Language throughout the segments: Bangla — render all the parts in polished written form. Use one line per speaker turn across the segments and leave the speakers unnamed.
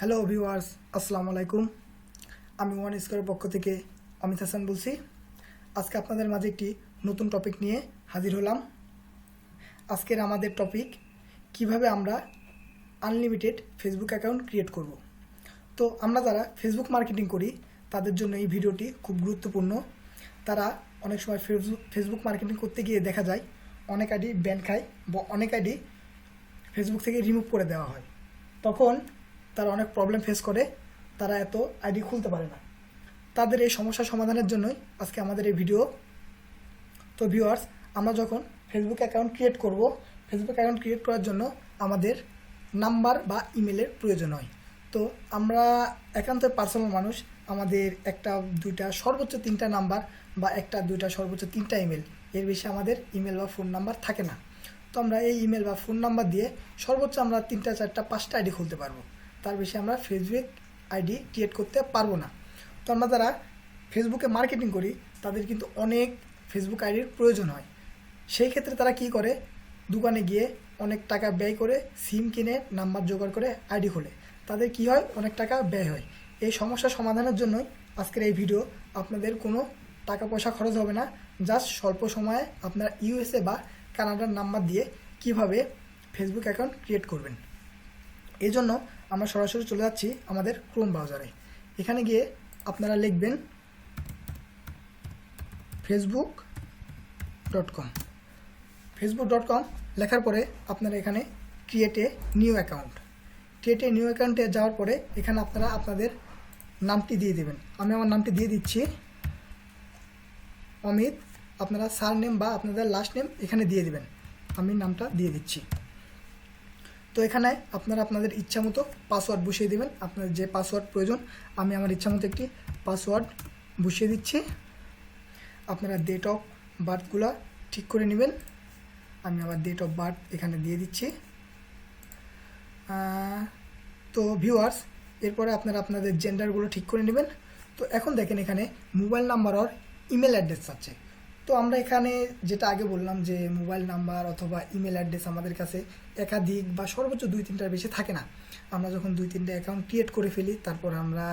হ্যালো ভিউয়ার্স, আসসালামু আলাইকুম। আমি ওয়ান স্কোয়ারের পক্ষ থেকে অমিত হাসান বলছি। আজকে আপনাদের মাঝে একটি নতুন টপিক নিয়ে হাজির হলাম। আজকের আমাদের টপিক কিভাবে আমরা আনলিমিটেড ফেসবুক অ্যাকাউন্ট ক্রিয়েট করব। তো আমরা যারা ফেসবুক মার্কেটিং করি তাদের জন্য এই ভিডিওটি খুব গুরুত্বপূর্ণ। তারা অনেক সময় ফেসবুক মার্কেটিং করতে গিয়ে দেখা যায় অনেক আইডি ব্যান খায় বা অনেক আইডি ফেসবুক থেকে রিমুভ করে দেওয়া হয়। তখন তারা অনেক প্রবলেম ফেস করে, তারা এত আইডি খুলতে পারে না। তাদের এই সমস্যা সমাধানের জন্যই আজকে আমাদের এই ভিডিও। তো ভিউয়ার্স, আমরা যখন ফেসবুক অ্যাকাউন্ট ক্রিয়েট করব, ফেসবুক অ্যাকাউন্ট ক্রিয়েট করার জন্য আমাদের নাম্বার বা ইমেলের প্রয়োজন হয়। তো আমরা একান্ত পার্সোনাল মানুষ, আমাদের একটা দুইটা সর্বোচ্চ তিনটা নাম্বার বা একটা দুইটা সর্বোচ্চ তিনটা ইমেল, এর বেশি আমাদের ইমেল বা ফোন নাম্বার থাকে না। তো আমরা এই ইমেল বা ফোন নাম্বার দিয়ে সর্বোচ্চ আমরা 3টা 4টা 5টা আইডি খুলতে পারবো, তার বেশি আমরা ফেসবুক আইডি ক্রিয়েট করতে পারবো না। তো আমরা যারা ফেসবুকে মার্কেটিং করি তাদের কিন্তু অনেক ফেসবুক আইডির প্রয়োজন হয়। সেই ক্ষেত্রে তারা কি করে, দোকানে গিয়ে অনেক টাকা ব্যয় করে সিম কিনে নাম্বার জোগাড় করে আইডি খোলে। তাদের কি হয়, অনেক টাকা ব্যয় হয়। এই সমস্যা সমাধানের জন্যই আজকের এই ভিডিও। আপনাদের কোনো টাকা পয়সা খরচ হবে না, জাস্ট স্বল্প সময়ে আপনারা ইউএসএ বা কানাডার নাম্বার দিয়ে কিভাবে ফেসবুক অ্যাকাউন্ট ক্রিয়েট করবেন। এই জন্য আমরা সরাসরি চলে যাচ্ছি আমাদের ক্রোম ব্রাউজারে। এখানে গিয়ে আপনারা লিখবেন facebook.com। facebook.com লেখার পরে আপনারা এখানে ক্রিয়েট এ নিউ অ্যাকাউন্টে যাওয়ার পরে এখানে আপনারা আপনাদের নামটি দিয়ে দেবেন। আমি আমার নামটি দিয়ে দিচ্ছি অমিত। আপনারা সার নেম বা আপনাদের লাস্ট নেম এখানে দিয়ে দেবেন। আমি নামটা দিয়ে দিচ্ছি। তো এখানে আপনারা আপনাদের ইচ্ছা মতো পাসওয়ার্ড বসিয়ে দেবেন, আপনাদের যে পাসওয়ার্ড প্রয়োজন। আমি আমার ইচ্ছা মতো একটি পাসওয়ার্ড বসিয়ে দিচ্ছি। আপনারা ডেট অফ বার্থগুলো ঠিক করে নেবেন। আমি আবার ডেট অফ বার্থ এখানে দিয়ে দিচ্ছি। তো ভিউয়ার্স, এরপরে আপনারা আপনাদের জেন্ডারগুলো ঠিক করে নেবেন। তো এখন দেখেন এখানে মোবাইল নাম্বার আর ইমেল অ্যাড্রেস আছে। তো আমরা এখানে যেটা আগে বললাম যে মোবাইল নাম্বার অথবা ইমেল অ্যাড্রেস আমাদের কাছে একাধিক বা সর্বোচ্চ 2-3টার বেশি থাকে না। আমরা যখন 2-3টা অ্যাকাউন্ট ক্রিয়েট করে ফেলি, তারপর আমরা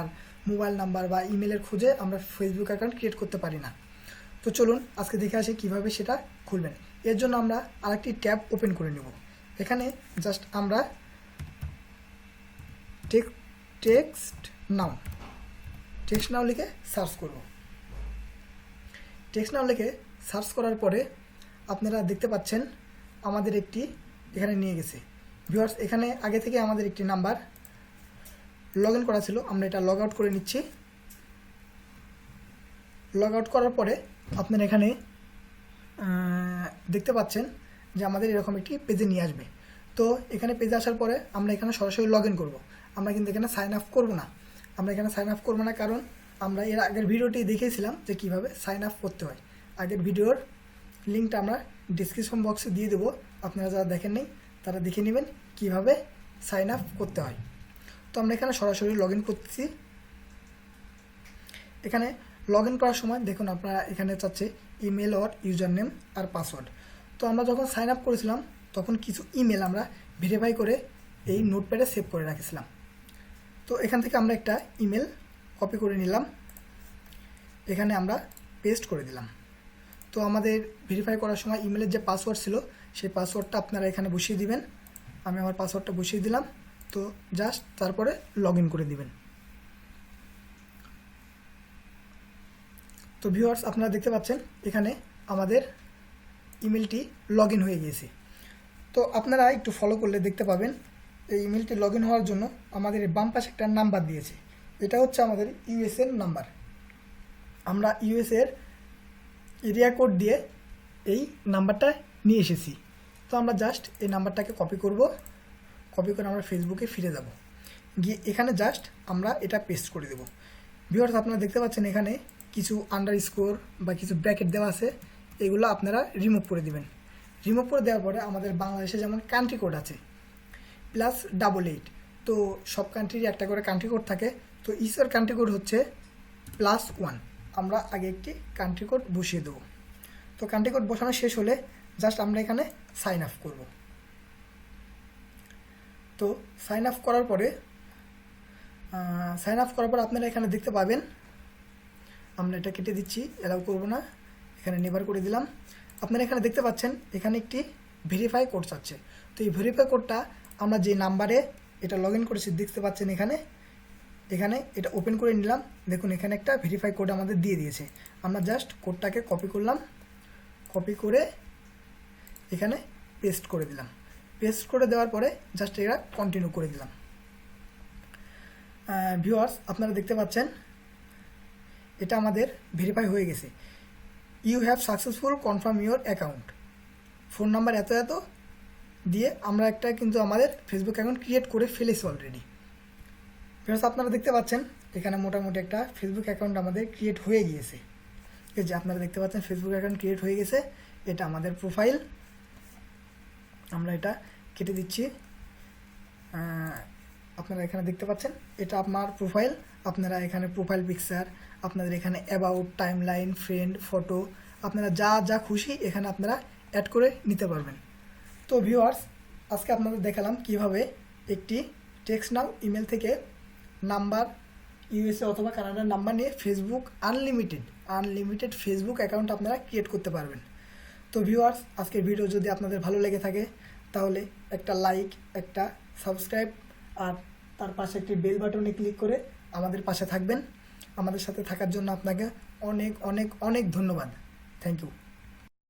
মোবাইল নাম্বার বা ইমেলের খোঁজে আমরা ফেসবুক অ্যাকাউন্ট ক্রিয়েট করতে পারি না। তো চলুন আজকে দেখে আসি কীভাবে সেটা খুলবেন। এর জন্য আমরা আরেকটি ট্যাব ওপেন করে নেব। এখানে জাস্ট আমরা টেক্সট নাও লিখে সার্চ করব। টেক্সট নাও লিখে সার্চ করার পরে আপনারা দেখতে পাচ্ছেন আমাদের একটি এখানে নিয়ে গেছে। ভিউয়ার্স, এখানে আগে থেকে আমাদের একটি নাম্বার লগ ইন করা ছিল, আমরা এটা লগ আউট করে নিচ্ছি। লগ আউট করার পরে আপনারা এখানে দেখতে পাচ্ছেন যে আমাদের এরকম একটি পেজে নিয়ে আসবে। তো এখানে পেজে আসার পরে আমরা এখানে সরাসরি লগ ইন করবো। আমরা কিন্তু এখানে সাইন আপ করবো না। কারণ আমরা এর আগের ভিডিওটি দেখেছিলাম যে কিভাবে সাইন আপ করতে হয়। আগের ভিডিওর লিঙ্কটা আমরা ডিসক্রিপশন বক্সে দিয়ে দেবো, আপনারা যারা দেখেন নাই তারা দেখে নেবেন কিভাবে সাইন আপ করতে হয়। তো আমরা এখানে সরাসরি লগ ইন করতেছি। এখানে লগ ইন করার সময় দেখুন আপনারা এখানে চাচ্ছে ইমেল অর ইউজার নেম আর পাসওয়ার্ড। তো আমরা যখন সাইন আপ করেছিলাম তখন কিছু ইমেল আমরা ভেরিফাই করে এই নোটপ্যাডে সেভ করে রাখছিলাম। তো এখান থেকে আমরা একটা ইমেল কপি করে নিলাম, এখানে আমরা পেস্ট করে দিলাম। তো আমাদের ভেরিফাই করার সময় ইমেলের যে পাসওয়ার্ড ছিল সেই পাসওয়ার্ডটা আপনারা এখানে বসিয়ে দিবেন। আমি আমার পাসওয়ার্ডটা বসিয়ে দিলাম। তো জাস্ট তারপরে লগ ইন করে দিবেন। তো ভিউয়ার্স, আপনারা দেখতে পাচ্ছেন এখানে আমাদের ইমেলটি লগ ইন হয়ে গিয়েছে। তো আপনারা একটু ফলো করলে দেখতে পাবেন এই ইমেলটি লগ ইন হওয়ার জন্য আমাদের বাম পাশে একটা নাম্বার দিয়েছে। এটা হচ্ছে আমাদের ইউএসএর নাম্বার। আমরা ইউএসএর এরিয়া কোড দিয়ে এই নাম্বারটা নিয়ে এসেছি। তো আমরা জাস্ট এই নাম্বারটাকে কপি করে আমরা ফেসবুকে ফিরে যাব। গিয়ে এখানে জাস্ট আমরা এটা পেস্ট করে দেব। ভিউয়ার্স, আপনারা দেখতে পাচ্ছেন এখানে কিছু আন্ডারস্কোর বা কিছু ব্র্যাকেট দেওয়া আছে, এগুলো আপনারা রিমুভ করে দিবেন। রিমুভ করে দেওয়ার পরে আমাদের বাংলাদেশে যেমন কান্ট্রি কোড আছে +88, তো সব কান্ট্রির একটা করে কান্ট্রি কোড থাকে। তো ইসের কান্ট্রি কোড হচ্ছে +1। আমরা আগে একটি কান্ট্রি কোড বসিয়ে দেবো। তো কান্ট্রি কোড বসানো শেষ হলে জাস্ট আমরা এখানে সাইন আপ করব। তো সাইন আপ করার পরে সাইন আপ করার পর আপনারা এখানে দেখতে পাবেন, আমরা এটা কেটে দিচ্ছি, অ্যালাউ করব না, এখানে নেভার করে দিলাম। আপনারা এখানে দেখতে পাচ্ছেন এখানে একটি ভেরিফাই কোড চাচ্ছে। তো এই ভেরিফাই কোডটা আমরা যে নাম্বারে এটা লগ ইন করেছি দেখতে পাচ্ছেন এখানে এটা ওপেন করে নিলাম। দেখুন এখানে একটা ভেরিফাই কোড আমাদের দিয়ে দিয়েছে। আমরা জাস্ট কোডটাকে কপি করলাম, কপি করে এখানে পেস্ট করে দিলাম। পেস্ট করে দেওয়ার পরে জাস্ট এটা কন্টিনিউ করে দিলাম। ভিউয়ার্স, আপনারা দেখতে পাচ্ছেন এটা আমাদের ভেরিফাই হয়ে গেছে। You have successful confirm your account, phone number এত এত দিয়ে আমরা একটা কিন্তু আমাদের ফেসবুক অ্যাকাউন্ট ক্রিয়েট করে ফেলেছি অলরেডি। ভিউয়ার্স, আপনারা দেখতে পাচ্ছেন এখানে মোটামুটি একটা ফেসবুক অ্যাকাউন্ট আমাদের ক্রিয়েট হয়ে গিয়েছে। এই যে আপনারা দেখতে পাচ্ছেন ফেসবুক অ্যাকাউন্ট ক্রিয়েট হয়ে গেছে। এটা আমাদের প্রোফাইল, আমরা এটা কেটে দিচ্ছি। আপনারা এখানে দেখতে পাচ্ছেন এটা আপনার প্রোফাইল। আপনারা এখানে প্রোফাইল পিকচার, আপনাদের এখানে অ্যাবাউট, টাইমলাইন, ফ্রেন্ড, ফটো, আপনারা যা যা খুশি এখানে আপনারা অ্যাড করে নিতে পারবেন। তো ভিউয়ার্স, আজকে আপনাদের দেখালাম কিভাবে একটি টেক্সট নাও ইমেল থেকে নাম্বার, ইউএসএ অথবা কানাডার নাম্বার নিয়ে ফেসবুক আনলিমিটেড ফেসবুক অ্যাকাউন্ট আপনারা ক্রিয়েট করতে পারবেন। তো ভিউয়ার্স, আজকের ভিডিও যদি আপনাদের ভালো লেগে থাকে তাহলে একটা লাইক, একটা সাবস্ক্রাইব আর তার পাশে একটি বেল বাটনে ক্লিক করে আমাদের পাশে থাকবেন। আমাদের সাথে থাকার জন্য আপনাকে অনেক অনেক অনেক ধন্যবাদ। Thank you.